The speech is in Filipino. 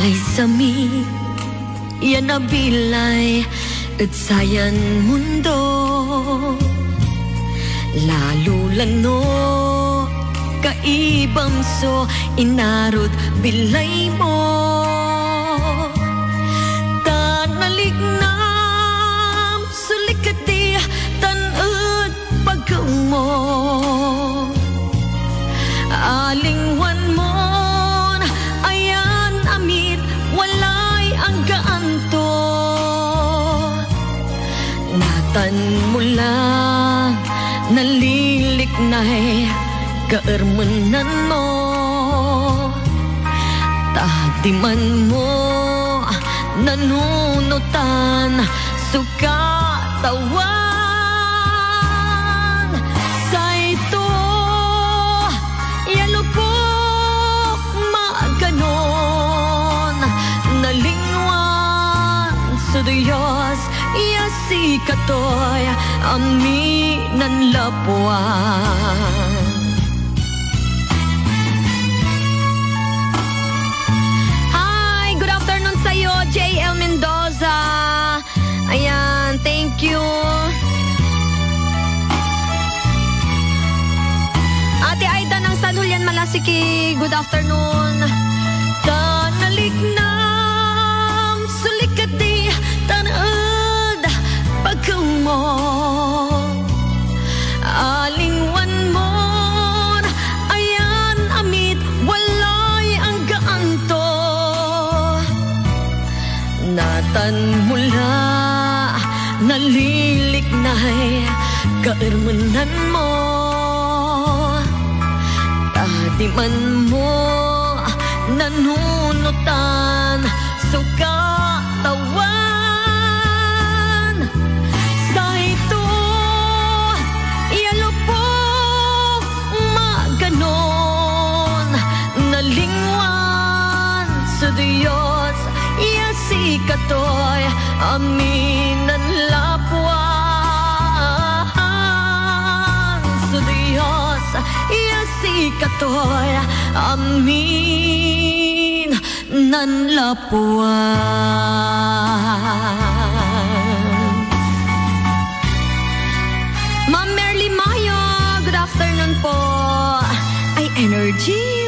Alay sami, yan nabilay, at sayan mundo. Lalo lano, kaibamso, inarod bilay mo. Tanalignam, sulikati, tanod pagkumo. Alingwan mo, ayan amit, walay ang gaanto. Natan mo lang, naliliknay, kaermenan mo. Tadiman mo, nanunutan, sukatawan. Sa ito, yalupok maganon, nalingwan sa Diyos, yasi katoy, aminan lapuan. Hi, good afternoon sa'yo, J.L. Mendoza. Ayan, thank you. Ate Aida ng San Julian Malasiki, good afternoon. Tanalignam, sulikati, tanod pagkumo. Alingwan mo, ayan amit, walay ang gaanto. Natan mula, naliliknay, kaermenan mo. Tadiman mo, nanunutan, sukatawan. Sa ito, yalupok maganon, nalingwan sa Diyos, yasi katoy, aminan lapuan. Sa Diyos, yasi katoy, amin nan lapuan. Ma'am Merly Mayo, good afternoon po. Ay, energy